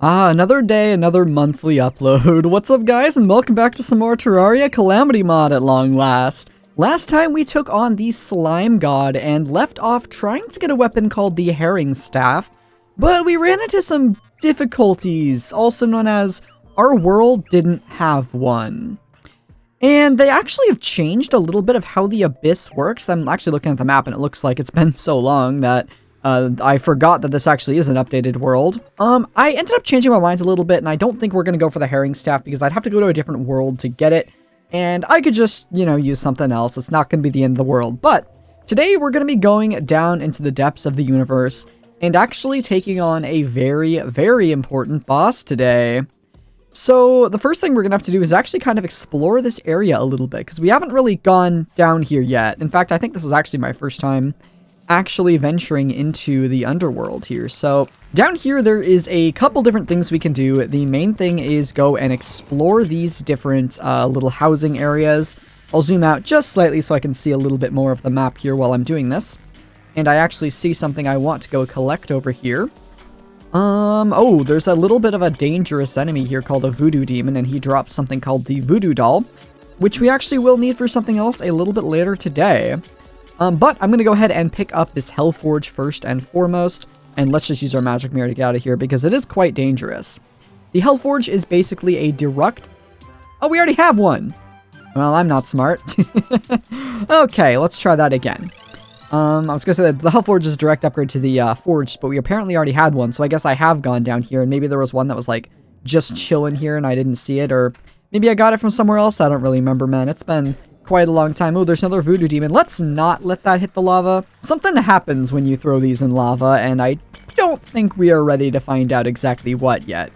Another day, another monthly upload. What's up, guys, and welcome back to some more Terraria Calamity mod at long last. Last time we took on the Slime God and left off trying to get a weapon called the Herring Staff, but we ran into some difficulties, also known as our world didn't have one. And they actually have changed a little bit of how the Abyss works. I'm actually looking at the map and it looks like it's been so long that I forgot that this actually is an updated world. I ended up changing my mind a little bit, and I don't think we're going to go for the Herring Staff because I'd have to go to a different world to get it. And I could just, use something else. It's not going to be the end of the world. But today we're going to be going down into the depths of the universe and actually taking on a very, very important boss today. So the first thing we're going to have to do is actually kind of explore this area a little bit because we haven't really gone down here yet. In fact, I think this is actually my first time actually venturing into the underworld here. So down here there is a couple different things we can do. The main thing is go and explore these different little housing areas. I'll zoom out just slightly so I can see a little bit more of the map here while I'm doing this. And I actually see something I want to go collect over here. Oh, there's a little bit of a dangerous enemy here called a voodoo demon, and he dropped something called the voodoo doll, which we actually will need for something else a little bit later today. But I'm going to go ahead and pick up this Hellforge first and foremost, and let's just use our magic mirror to get out of here because it is quite dangerous. The Hellforge is basically a direct... Oh, we already have one! Well, I'm not smart. Okay, let's try that again. I was going to say that the Hellforge is a direct upgrade to the Forge, but we apparently already had one, so I guess I have gone down here, and maybe there was one that was, like, just chilling here and I didn't see it, or maybe I got it from somewhere else. I don't really remember, man. It's been quite a long time. Oh, there's another voodoo demon. Let's not let that hit the lava. Something happens when you throw these in lava, and I don't think we are ready to find out exactly what yet.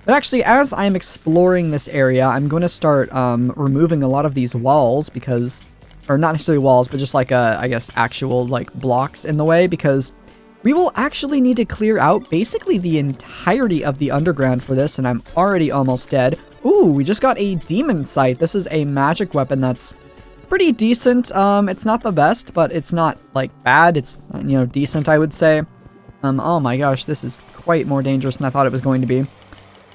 But actually, as I'm exploring this area, I'm going to start removing a lot of these walls because... Or not necessarily walls, but just like, I guess, actual, like, blocks in the way, because we will actually need to clear out basically the entirety of the underground for this, and I'm already almost dead. Ooh, we just got a demon sight. This is a magic weapon that's pretty decent. It's not the best, but it's not, like, bad. It's, decent, I would say. Oh my gosh, this is quite more dangerous than I thought it was going to be.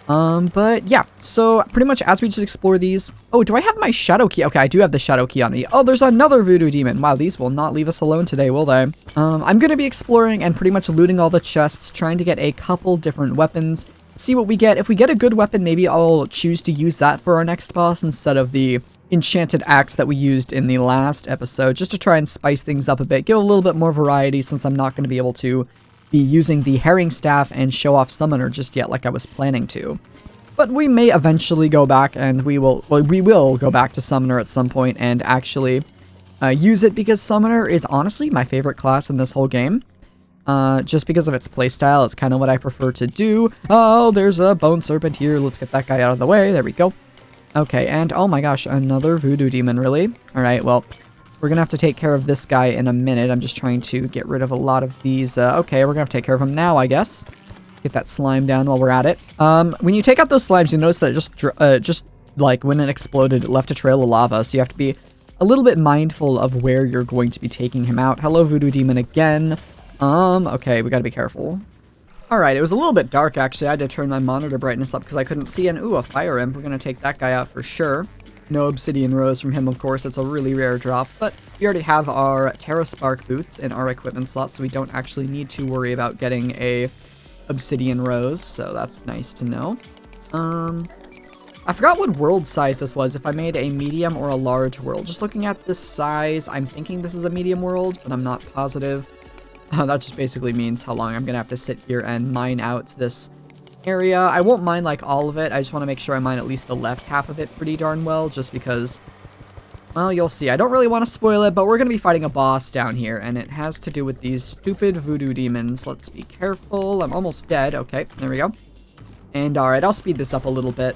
But yeah, so pretty much as we just explore these... Oh, do I have my shadow key? Okay, I do have the shadow key on me. Oh, there's another voodoo demon. Wow, these will not leave us alone today, will they? I'm gonna be exploring and pretty much looting all the chests, trying to get a couple different weapons, see what we get. If we get a good weapon, maybe I'll choose to use that for our next boss instead of the enchanted axe that we used in the last episode, just to try and spice things up a bit, give a little bit more variety since I'm not going to be able to be using the Herring Staff and show off Summoner just yet like I was planning to. But we may eventually go back and we will go back to Summoner at some point and actually use it because Summoner is honestly my favorite class in this whole game. Just because of its playstyle, it's kind of what I prefer to do. Oh, there's a bone serpent here. Let's get that guy out of the way. There we go. Okay, and oh my gosh, another voodoo demon, really? Alright, well... We're going to have to take care of this guy in a minute. I'm just trying to get rid of a lot of these. Okay, we're going to have to take care of him now, I guess. Get that slime down while we're at it. When you take out those slimes, you notice that it just like when it exploded, it left a trail of lava. So you have to be a little bit mindful of where you're going to be taking him out. Hello, voodoo demon again. Okay, we got to be careful. Alright, it was a little bit dark, actually. I had to turn my monitor brightness up because I couldn't see. And ooh, a fire imp. We're going to take that guy out for sure. No obsidian rose from him, of course. It's a really rare drop, but we already have our Terra Spark boots in our equipment slot, so we don't actually need to worry about getting a obsidian rose, so that's nice to know. I forgot what world size this was, if I made a medium or a large world. Just looking at this size, I'm thinking this is a medium world, but I'm not positive. That just basically means how long I'm going to have to sit here and mine out this area. I won't mine like all of it. I just want to make sure I mine at least the left half of it pretty darn well, just because, well, you'll see. I don't really want to spoil it, but we're going to be fighting a boss down here, and it has to do with these stupid voodoo demons. Let's be careful. I'm almost dead. Okay, there we go. And alright, I'll speed this up a little bit.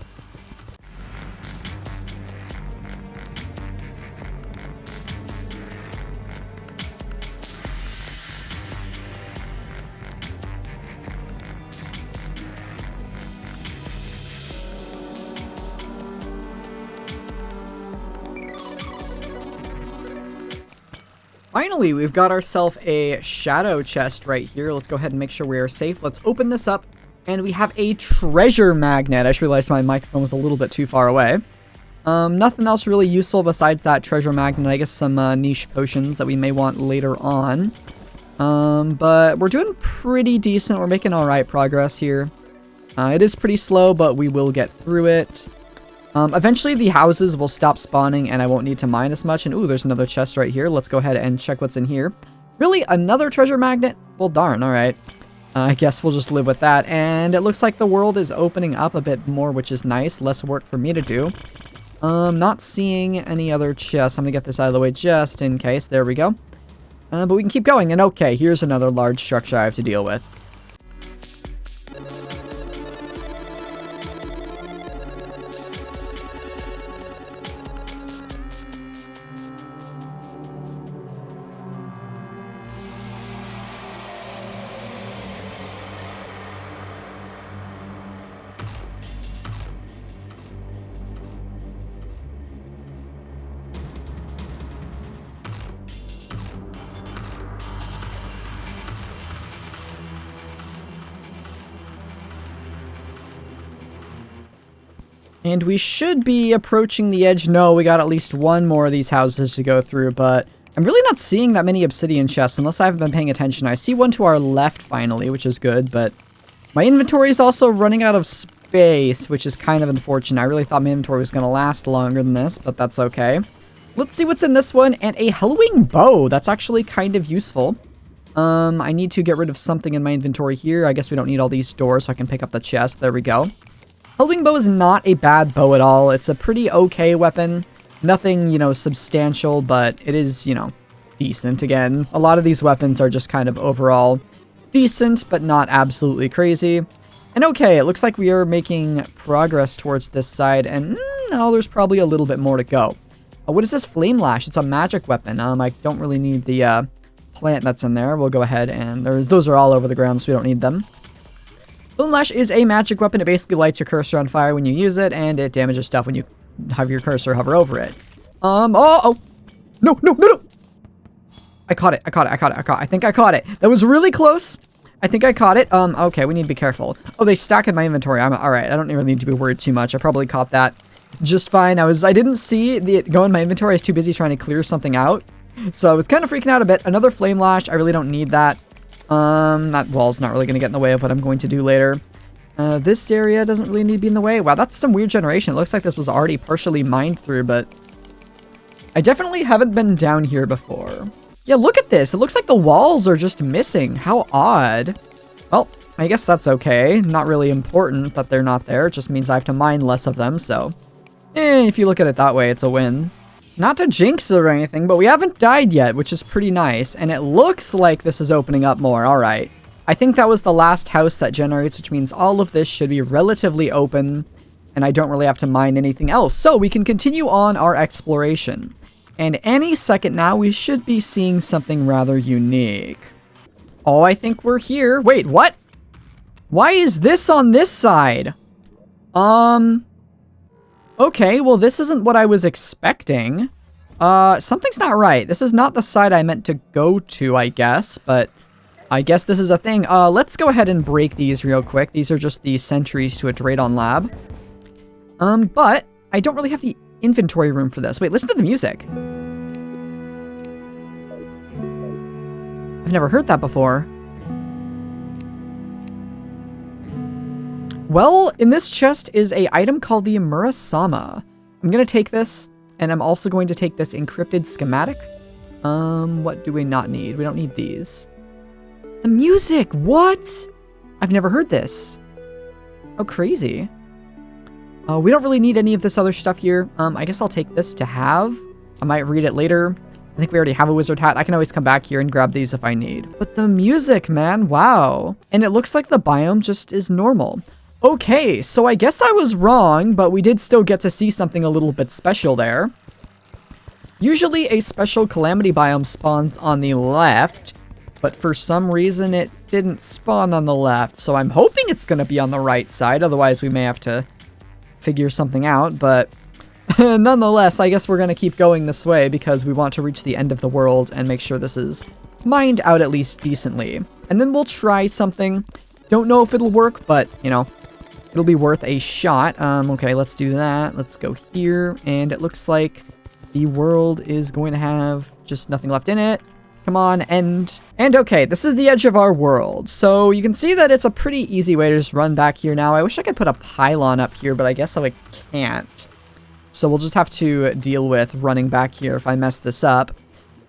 Finally, we've got ourselves a shadow chest right here. Let's go ahead and make sure we are safe. Let's open this up And we have a treasure magnet. I just realized my microphone was a little bit too far away. Nothing else really useful besides that treasure magnet. I guess some niche potions that we may want later on. But we're doing pretty decent. We're making alright progress here. It is pretty slow, but we will get through it. Eventually the houses will stop spawning and I won't need to mine as much. And ooh, there's another chest right here. Let's go ahead and check what's in here. Really? Another treasure magnet? Well, darn. Alright. I guess we'll just live with that. And it looks like the world is opening up a bit more, which is nice. Less work for me to do. Not seeing any other chests. I'm gonna get this out of the way just in case. There we go. But we can keep going. And okay, here's another large structure I have to deal with. And we should be approaching the edge. No, we got at least one more of these houses to go through, but I'm really not seeing that many obsidian chests unless I haven't been paying attention. I see one to our left finally, which is good, but my inventory is also running out of space, which is kind of unfortunate. I really thought my inventory was going to last longer than this, but that's okay. Let's see what's in this one, and a halloween bow. That's actually kind of useful. I need to get rid of something in my inventory here. I guess we don't need all these doors, so I can pick up the chest. There we go. Hellwing bow is not a bad bow at all. It's a pretty okay weapon. Nothing, you know, substantial, but it is, you know, decent. Again, a lot of these weapons are just kind of overall decent, but not absolutely crazy. And okay, it looks like we are making progress towards this side, and no, there's probably a little bit more to go. What is this flame lash? It's a magic weapon. I don't really need the plant that's in there. We'll go ahead and those are all over the ground, so we don't need them. Flame Lash is a magic weapon. It basically lights your cursor on fire when you use it, and it damages stuff when you have your cursor hover over it. Oh! No! I caught it. I think I caught it. That was really close. I think I caught it. Okay, we need to be careful. Oh, they stack in my inventory. Alright, I don't even need to be worried too much. I probably caught that just fine. I didn't see it go in my inventory. I was too busy trying to clear something out. So I was kind of freaking out a bit. Another Flame Lash. I really don't need that. That wall's not really going to get in the way of what I'm going to do later. This area doesn't really need to be in the way. Wow, that's some weird generation. It looks like this was already partially mined through, but I definitely haven't been down here before. Yeah, look at this. It looks like the walls are just missing. How odd. Well, I guess that's okay. Not really important that they're not there. It just means I have to mine less of them, so if you look at it that way, it's a win. Not to jinx or anything, but we haven't died yet, which is pretty nice. And it looks like this is opening up more. All right. I think that was the last house that generates, which means all of this should be relatively open. And I don't really have to mine anything else. So we can continue on our exploration. And any second now, we should be seeing something rather unique. Oh, I think we're here. Wait, what? Why is this on this side? Okay, well, this isn't what I was expecting. Something's not right. This is not the side I meant to go to, I guess, but I guess this is a thing. Let's go ahead and break these real quick. These are just the sentries to a Draydon lab. But I don't really have the inventory room for this. Wait, listen to the music. I've never heard that before. Well, in this chest is a item called the Murasama. I'm going to take this, and I'm also going to take this encrypted schematic. What do we not need? We don't need these. The music! What? I've never heard this. Oh, crazy. We don't really need any of this other stuff here. I guess I'll take this to have. I might read it later. I think we already have a wizard hat. I can always come back here and grab these if I need. But the music, man, wow. And it looks like the biome just is normal. Okay, so I guess I was wrong, but we did still get to see something a little bit special there. Usually a special calamity biome spawns on the left, but for some reason it didn't spawn on the left, so I'm hoping it's going to be on the right side, otherwise we may have to figure something out, but nonetheless, I guess we're going to keep going this way because we want to reach the end of the world and make sure this is mined out at least decently. And then we'll try something. Don't know if it'll work, but, you know, it'll be worth a shot. Okay, let's do that. Let's go here, and it looks like the world is going to have just nothing left in it. Come on, and okay, this is the edge of our world. So you can see that it's a pretty easy way to just run back here now. I wish I could put a pylon up here, but I guess I can't. So we'll just have to deal with running back here if I mess this up.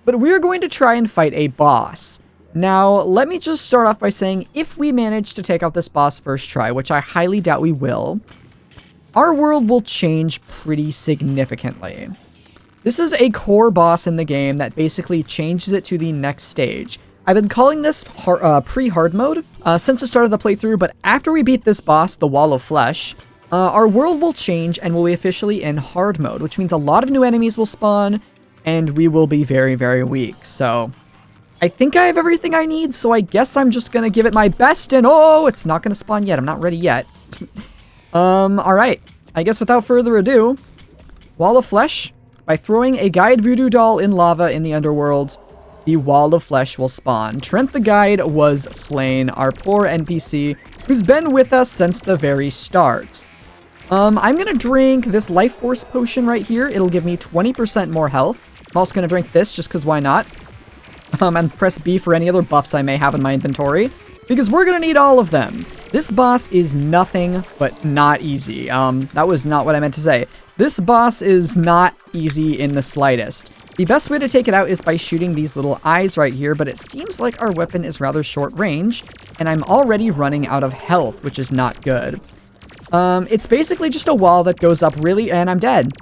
But we're going to try and fight a boss. Now, let me just start off by saying, if we manage to take out this boss first try, which I highly doubt we will, our world will change pretty significantly. This is a core boss in the game that basically changes it to the next stage. I've been calling this pre-hard mode since the start of the playthrough, but after we beat this boss, the Wall of Flesh, our world will change and we'll be officially in hard mode, which means a lot of new enemies will spawn, and we will be very, very weak. So I think I have everything I need, so I guess I'm just going to give it my best, and oh, it's not going to spawn yet. I'm not ready yet. Alright. I guess without further ado, Wall of Flesh. By throwing a guide voodoo doll in lava in the underworld, the Wall of Flesh will spawn. Trent the Guide was slain, our poor NPC, who's been with us since the very start. I'm gonna drink this Life Force potion right here. It'll give me 20% more health. I'm also gonna drink this just because why not? And press B for any other buffs I may have in my inventory, because we're gonna need all of them. This boss is nothing but not easy. That was not what I meant to say. This boss is not easy in the slightest. The best way to take it out is by shooting these little eyes right here, but it seems like our weapon is rather short range, and I'm already running out of health, which is not good. It's basically just a wall that goes up really, and I'm dead.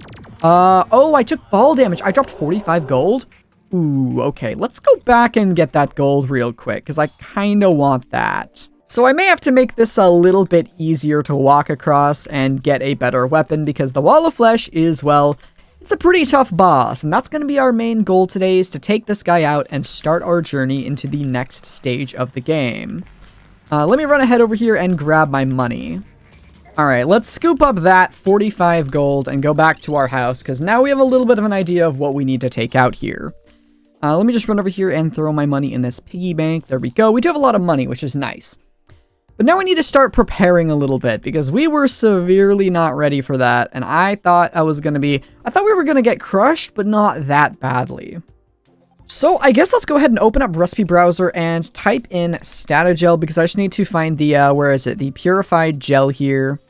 Oh, I took fall damage. I dropped 45 gold. Ooh, okay. Let's go back and get that gold real quick, because I kind of want that. So I may have to make this a little bit easier to walk across and get a better weapon, because the Wall of Flesh is, well, it's a pretty tough boss, and that's going to be our main goal today, is to take this guy out and start our journey into the next stage of the game. Let me run ahead over here and grab my money. Alright, let's scoop up that 45 gold and go back to our house, because now we have a little bit of an idea of what we need to take out here. Let me just run over here and throw my money in this piggy bank. There we go. We do have a lot of money, which is nice. But now we need to start preparing a little bit, because we were severely not ready for that, and I thought we were going to get crushed, but not that badly. So I guess let's go ahead and open up Recipe Browser and type in Statagel, because I just need to find the, the Purified Gel here,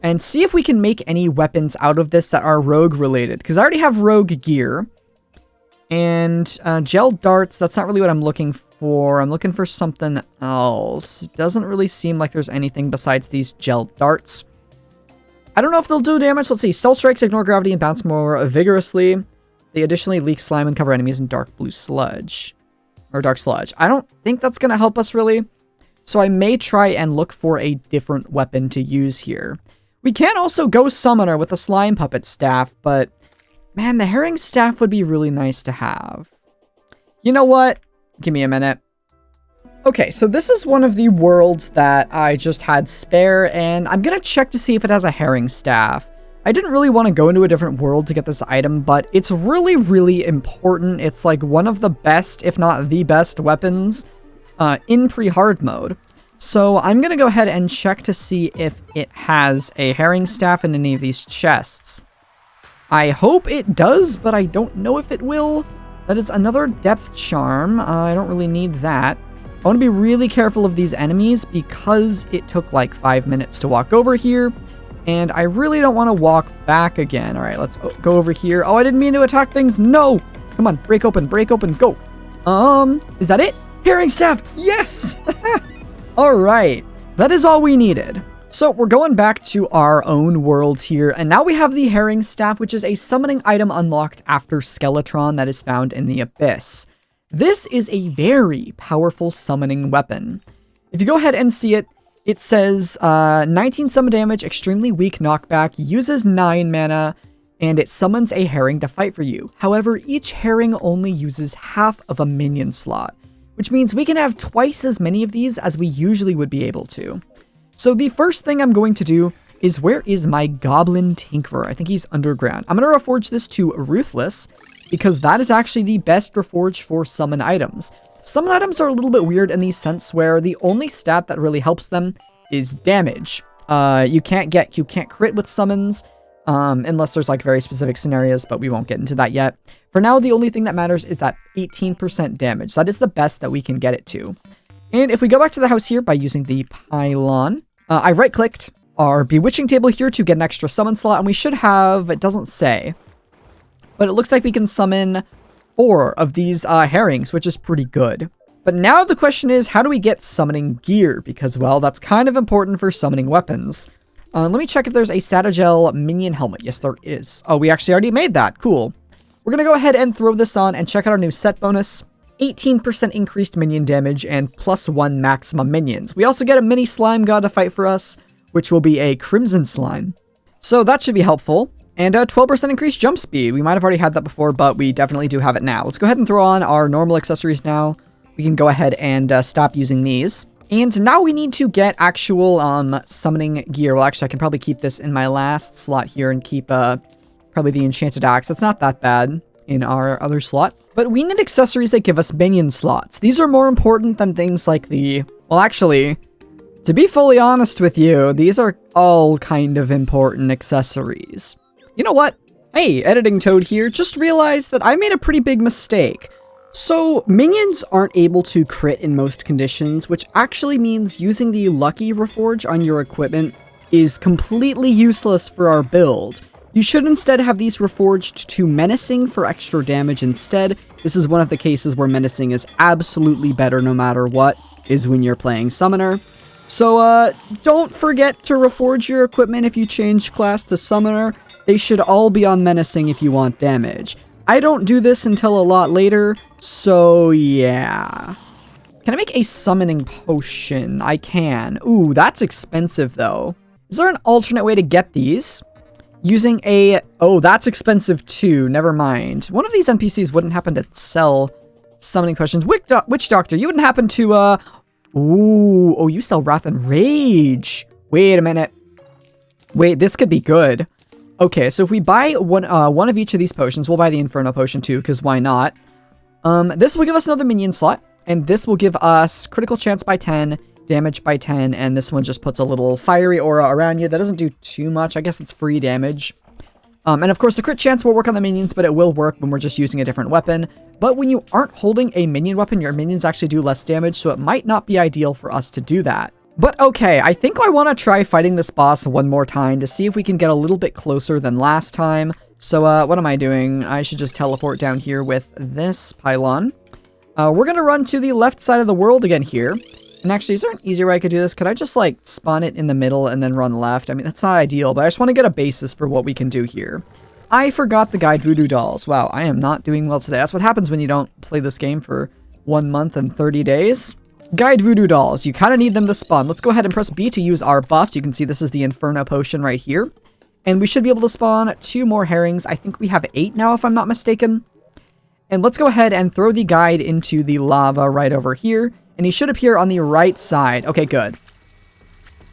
and see if we can make any weapons out of this that are rogue related, because I already have rogue gear, and gel darts, that's not really what I'm looking for. I'm looking for something else. It doesn't really seem like there's anything besides these gel darts. I don't know if they'll do damage. Let's see. Stealth strikes ignore gravity and bounce more vigorously. They additionally leak slime and cover enemies in dark blue sludge. Or dark sludge. I don't think that's going to help us really. So I may try and look for a different weapon to use here. We can also go summoner with the slime puppet staff, but man, the herring staff would be really nice to have. You know what? Give me a minute. Okay, so this is one of the worlds that I just had spare, and I'm gonna check to see if it has a herring staff. I didn't really want to go into a different world to get this item, but it's really, really important. It's like one of the best, if not the best, weapons in pre-hard mode. So I'm gonna go ahead and check to see if it has a herring staff in any of these chests. I hope it does, but I don't know if it will. That is another depth charm. I don't really need that. I want to be really careful of these enemies because it took like 5 minutes to walk over here, and I really don't want to walk back again. All right, let's go over here. Oh, I didn't mean to attack things. No! Come on, break open, go. Is that it? Herring staff! Yes! All right, that is all we needed. So we're going back to our own world here, and now we have the herring staff, which is a summoning item unlocked after Skeletron that is found in the Abyss. This is a very powerful summoning weapon. If you go ahead and see it, it says 19 summon damage, extremely weak knockback, uses 9 mana, and it summons a herring to fight for you. However, each herring only uses half of a minion slot, which means we can have twice as many of these as we usually would be able to. So the first thing I'm going to do is, where is my Goblin Tinkerer? I think he's underground. I'm going to reforge this to Ruthless, because that is actually the best reforge for summon items. Summon items are a little bit weird in the sense where the only stat that really helps them is damage. You can't crit with summons, unless there's like very specific scenarios, but we won't get into that yet. For now, the only thing that matters is that 18% damage. That is the best that we can get it to. And if we go back to the house here by using the pylon, I right-clicked our bewitching table here to get an extra summon slot, and we should have, it doesn't say, but it looks like we can summon 4 of these herrings, which is pretty good. But now the question is, how do we get summoning gear? Because, well, that's kind of important for summoning weapons. Let me check if there's a Satagel minion helmet. Yes, there is. Oh, we actually already made that. Cool. We're going to go ahead and throw this on and check out our new set bonus. 18% increased minion damage and +1 maximum minions. We also get a mini slime god to fight for us, which will be a crimson slime. So that should be helpful. And 12% increased jump speed. We might have already had that before, but we definitely do have it now. Let's go ahead and throw on our normal accessories now. We can go ahead and stop using these. And now we need to get actual summoning gear. Well, actually, I can probably keep this in my last slot here and keep probably the enchanted axe. It's not that bad in our other slot. But we need accessories that give us minion slots. These are more important than things like the... Well, actually, to be fully honest with you, these are all kind of important accessories. You know what? Hey, Editing Toad here. Just realized that I made a pretty big mistake. So, minions aren't able to crit in most conditions, which actually means using the Lucky Reforge on your equipment is completely useless for our build. You should instead have these reforged to Menacing for extra damage instead. This is one of the cases where Menacing is absolutely better no matter what, is when you're playing Summoner. So, don't forget to reforge your equipment if you change class to Summoner. They should all be on Menacing if you want damage. I don't do this until a lot later, so yeah. Can I make a summoning potion? I can. Ooh, that's expensive though. Is there an alternate way to get these? Using a... Oh, that's expensive too. Never mind. One of these NPCs wouldn't happen to sell summoning potions. Witch Doctor, you wouldn't happen to, Ooh, oh, you sell Wrath and Rage. Wait a minute. Wait, this could be good. Okay, so if we buy one of each of these potions, we'll buy the Inferno Potion too, because why not? This will give us another minion slot, and this will give us critical chance by 10, damage by 10, and this one just puts a little fiery aura around you. That doesn't do too much. I guess it's free damage. And of course, the crit chance will work on the minions, but it will work when we're just using a different weapon. But when you aren't holding a minion weapon, your minions actually do less damage, so it might not be ideal for us to do that. But okay, I think I want to try fighting this boss one more time to see if we can get a little bit closer than last time. So what am I doing? I should just teleport down here with this pylon. We're going to run to the left side of the world again here. And actually, is there an easier way I could do this? Could I just like spawn it in the middle and then run left? I mean, that's not ideal, but I just want to get a basis for what we can do here. I forgot the guide voodoo dolls. Wow, I am not doing well today. That's what happens when you don't play this game for 1 month and 30 days. Guide voodoo dolls. You kind of need them to spawn. Let's go ahead and press B to use our buffs. You can see this is the Inferno Potion right here. And we should be able to spawn 2 more herrings. I think we have 8 now, if I'm not mistaken. And let's go ahead and throw the guide into the lava right over here. And he should appear on the right side. Okay, good.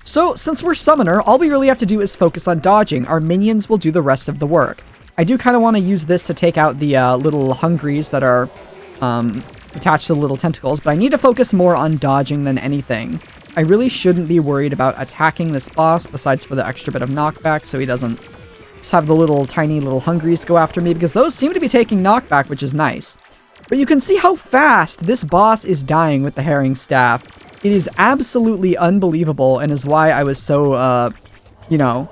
So, since we're Summoner, all we really have to do is focus on dodging. Our minions will do the rest of the work. I do kind of want to use this to take out the little hungries that are attached to the little tentacles, but I need to focus more on dodging than anything. I really shouldn't be worried about attacking this boss, besides for the extra bit of knockback, so he doesn't just have the little tiny little hungries go after me, because those seem to be taking knockback, which is nice. But you can see how fast this boss is dying with the herring staff. It is absolutely unbelievable, and is why I was so, you know,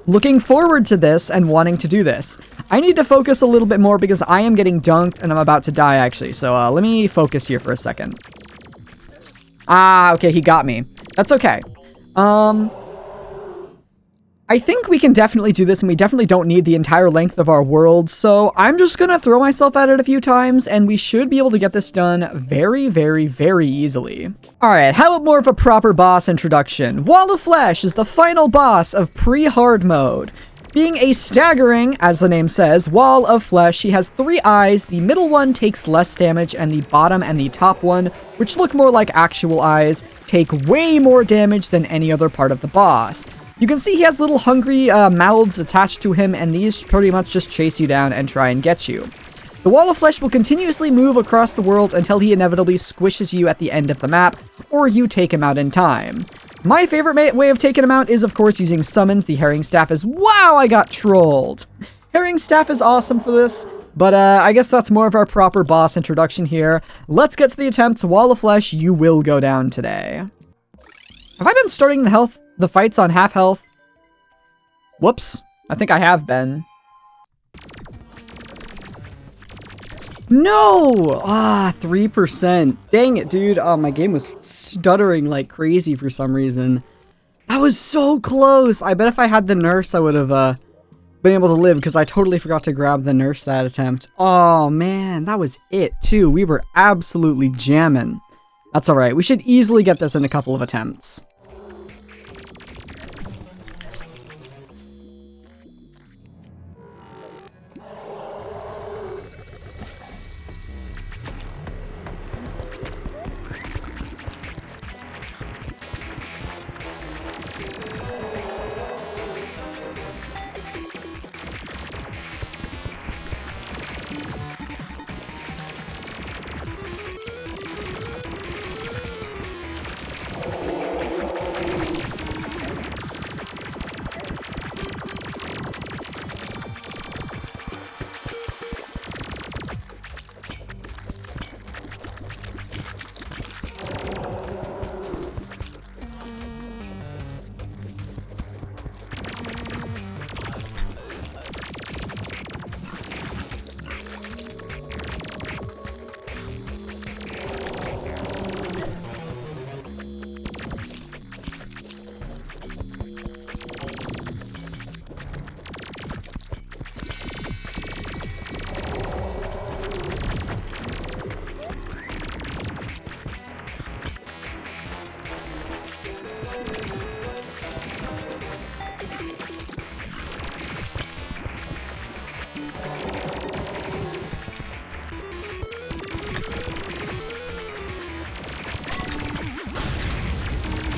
looking forward to this and wanting to do this. I need to focus a little bit more because I am getting dunked and I'm about to die, actually. So let me focus here for a second. Ah, okay, he got me. That's okay. I think we can definitely do this, and we definitely don't need the entire length of our world, so I'm just gonna throw myself at it a few times, and we should be able to get this done very, very, very easily. Alright, how about more of a proper boss introduction? Wall of Flesh is the final boss of pre-hard mode. Being a staggering, as the name says, wall of flesh, he has 3 eyes. The middle one takes less damage, and the bottom and the top one, which look more like actual eyes, take way more damage than any other part of the boss. You can see he has little hungry mouths attached to him, and these pretty much just chase you down and try and get you. The wall of flesh will continuously move across the world until he inevitably squishes you at the end of the map, or you take him out in time. My favorite way of taking him out is, of course, using summons. The herring staff is... Wow, I got trolled! Herring staff is awesome for this, but I guess that's more of our proper boss introduction here. Let's get to the attempts. Wall of flesh, you will go down today. Have I been starting the fights on half health? Whoops. I think I have been. No! 3%. Dang it, dude. Oh, my game was stuttering like crazy for some reason. That was so close. I bet if I had the nurse, I would have been able to live, because I totally forgot to grab the nurse that attempt. Oh, man. That was it, too. We were absolutely jamming. That's alright. We should easily get this in a couple of attempts.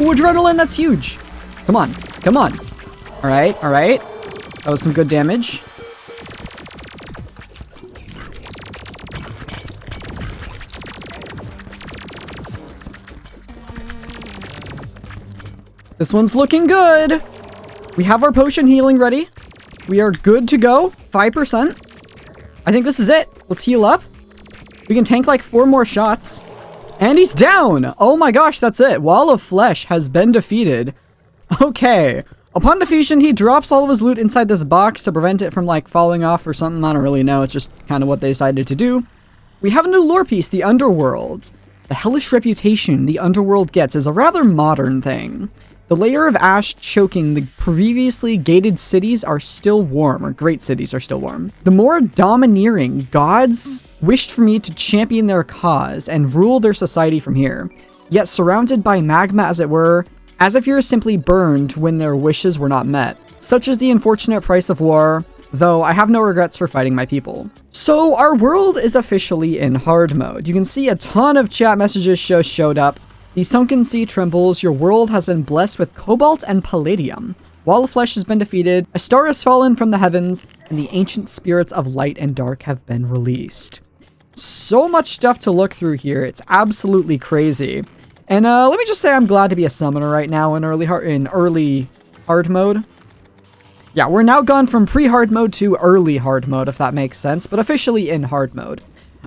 Ooh, adrenaline, that's huge. Come on, come on. All right, all right. That was some good damage. This one's looking good. We have our potion healing ready. We are good to go. 5%. I think this is it. Let's heal up. We can tank like 4 more shots. And he's down! Oh my gosh, that's it. Wall of Flesh has been defeated. Okay. Upon defeation, he drops all of his loot inside this box to prevent it from, like, falling off or something. I don't really know. It's just kind of what they decided to do. We have a new lore piece, the Underworld. The hellish reputation the Underworld gets is a rather modern thing. The layer of ash choking the previously gated cities are still warm, or great cities are still warm. The more domineering gods wished for me to champion their cause and rule their society from here, yet surrounded by magma as it were, as if you're simply burned when their wishes were not met. Such is the unfortunate price of war, though I have no regrets for fighting my people. So our world is officially in hard mode. You can see a ton of chat messages showed up. The sunken sea trembles, your world has been blessed with cobalt and palladium. Wall of Flesh has been defeated, a star has fallen from the heavens, and the ancient spirits of light and dark have been released. So much stuff to look through here, it's absolutely crazy. And let me just say I'm glad to be a summoner right now in early hard mode. Yeah, we're now gone from pre-hard mode to early hard mode, if that makes sense, but officially in hard mode.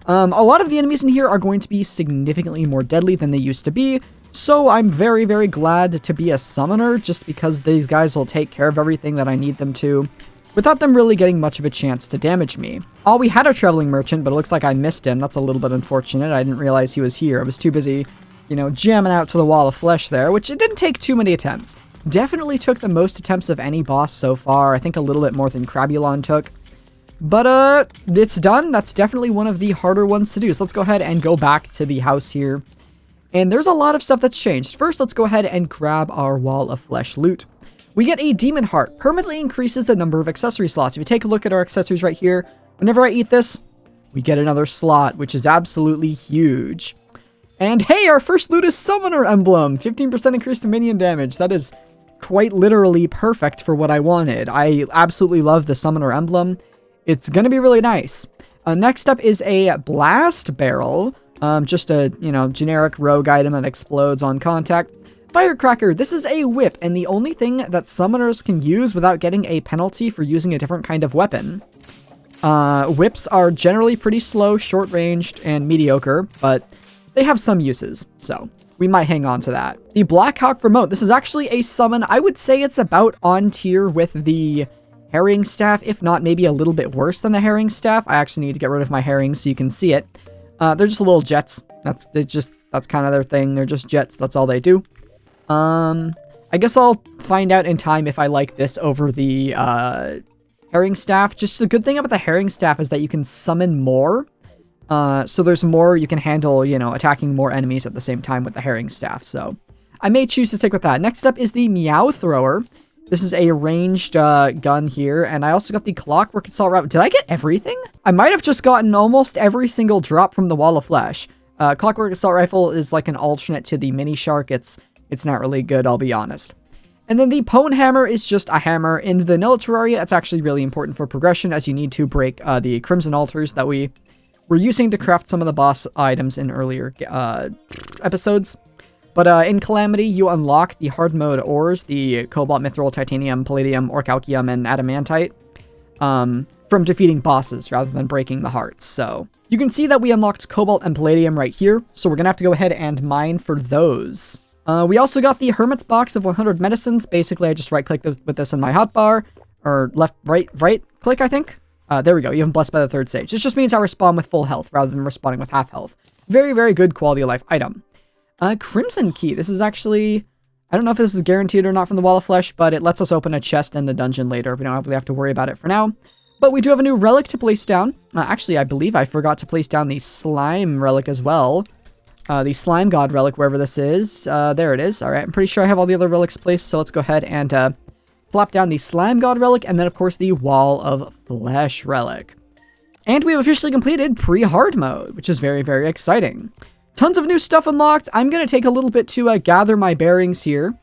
A lot of the enemies in here are going to be significantly more deadly than they used to be, so I'm very, very glad to be a summoner, just because these guys will take care of everything that I need them to, without them really getting much of a chance to damage me. Oh, we had a traveling merchant, but it looks like I missed him. That's a little bit unfortunate. I didn't realize he was here. I was too busy, you know, jamming out to the Wall of Flesh there, which it didn't take too many attempts. Definitely took the most attempts of any boss so far. I think a little bit more than Crabulon took. But, it's done. That's definitely one of the harder ones to do. So let's go ahead and go back to the house here. And there's a lot of stuff that's changed. First, let's go ahead and grab our Wall of Flesh loot. We get a Demon Heart. Permanently increases the number of accessory slots. If you take a look at our accessories right here, whenever I eat this, we get another slot, which is absolutely huge. And hey, our first loot is Summoner Emblem. 15% increase to minion damage. That is quite literally perfect for what I wanted. I absolutely love the Summoner Emblem. It's gonna be really nice. Next up is a blast barrel. Just a, generic rogue item that explodes on contact. Firecracker, this is a whip, and the only thing that summoners can use without getting a penalty for using a different kind of weapon. Whips are generally pretty slow, short-ranged, and mediocre, but they have some uses, so we might hang on to that. The Black Hawk Remote, this is actually a summon. I would say it's about on tier with the Herring Staff, if not maybe a little bit worse than the Herring Staff. I actually need to get rid of my herrings so you can see it. They're just little jets. That's kind of their thing. They're just jets. That's all they do. I guess I'll find out in time if I like this over the Herring Staff. Just the good thing about the Herring Staff is that you can summon more. So there's more you can handle, attacking more enemies at the same time with the Herring Staff. So I may choose to stick with that. Next up is the Meow Thrower. This is a ranged gun here, and I also got the Clockwork Assault Rifle. Did I get everything? I might have just gotten almost every single drop from the Wall of Flesh. Clockwork Assault Rifle is like an alternate to the Mini Shark. It's not really good, I'll be honest. And then the Pwn Hammer is just a hammer. In the Vanilla Terraria, it's actually really important for progression, as you need to break the Crimson Altars that we were using to craft some of the boss items in earlier episodes. But in Calamity, you unlock the hard mode ores, the Cobalt, Mithril, Titanium, Palladium, Orichalcum, and Adamantite, from defeating bosses rather than breaking the hearts. So you can see that we unlocked Cobalt and Palladium right here, so we're going to have to go ahead and mine for those. We also got the Hermit's Box of 100 medicines. Basically, I just right-click with this in my hotbar, or right-click, I think. There we go, you have Blessed by the Third Stage. This just means I respawn with full health rather than respawning with half health. Very, very good quality of life item. Crimson Key. This is actually, I don't know if this is guaranteed or not from the Wall of Flesh, but it lets us open a chest in the dungeon later. We don't really have to worry about it for now. But we do have a new relic to place down. Actually, I believe I forgot to place down the Slime Relic as well. The Slime God Relic, wherever this is. There it is. All right, I'm pretty sure I have all the other relics placed, so let's go ahead and plop down the Slime God Relic, and then, of course, the Wall of Flesh Relic. And we've officially completed pre-hard mode, which is very, very exciting. Tons of new stuff unlocked. I'm going to take a little bit to gather my bearings here.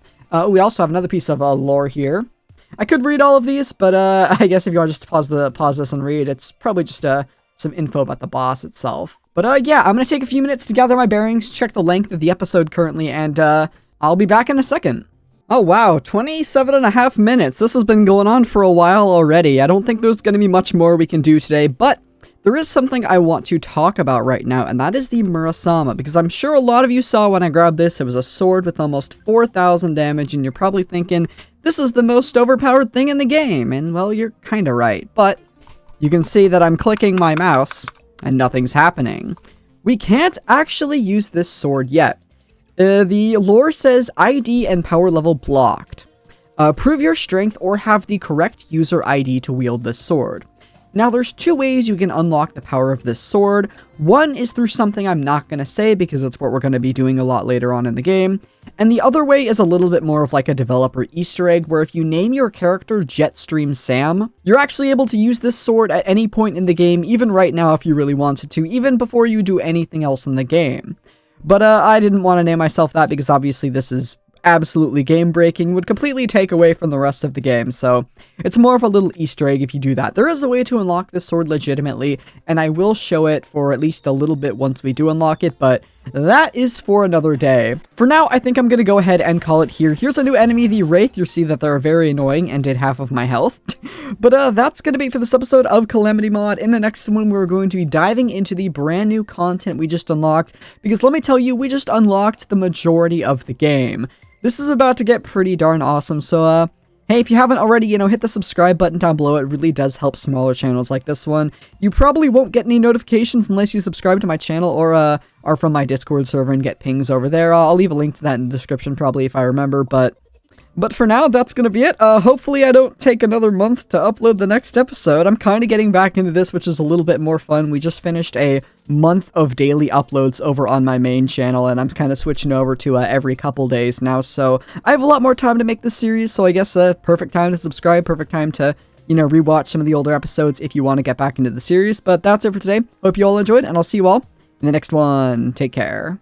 We also have another piece of lore here. I could read all of these, but I guess if you want to just pause this and read, it's probably just some info about the boss itself. But yeah, I'm going to take a few minutes to gather my bearings, check the length of the episode currently, and I'll be back in a second. Oh wow, 27.5 minutes. This has been going on for a while already. I don't think there's going to be much more we can do today, but there is something I want to talk about right now, and that is the Murasama, because I'm sure a lot of you saw when I grabbed this, it was a sword with almost 4,000 damage, and you're probably thinking, this is the most overpowered thing in the game, and well, you're kinda right, but you can see that I'm clicking my mouse, and nothing's happening. We can't actually use this sword yet. The lore says ID and power level blocked. Prove your strength or have the correct user ID to wield this sword. Now, there's two ways you can unlock the power of this sword. One is through something I'm not going to say because it's what we're going to be doing a lot later on in the game. And the other way is a little bit more of like a developer Easter egg, where if you name your character Jetstream Sam, you're actually able to use this sword at any point in the game, even right now if you really wanted to, even before you do anything else in the game. But I didn't want to name myself that because obviously this is absolutely game-breaking, would completely take away from the rest of the game, so it's more of a little Easter egg if you do that. There is a way to unlock this sword legitimately, and I will show it for at least a little bit once we do unlock it, but that is for another day. For now, I think I'm going to go ahead and call it here. Here's a new enemy, the Wraith. You'll see that they're very annoying and did half of my health. But that's going to be it for this episode of Calamity Mod. In the next one, we're going to be diving into the brand new content we just unlocked, because let me tell you, we just unlocked the majority of the game. This is about to get pretty darn awesome, so hey, if you haven't already, hit the subscribe button down below. It really does help smaller channels like this one. You probably won't get any notifications unless you subscribe to my channel or are from my Discord server and get pings over there. I'll leave a link to that in the description probably if I remember, but for now, that's gonna be it. Hopefully I don't take another month to upload the next episode. I'm kind of getting back into this, which is a little bit more fun. We just finished a month of daily uploads over on my main channel, and I'm kind of switching over to every couple days now, so I have a lot more time to make this series, so I guess perfect time to subscribe, perfect time to, rewatch some of the older episodes if you want to get back into the series. But that's it for today. Hope you all enjoyed, and I'll see you all in the next one. Take care.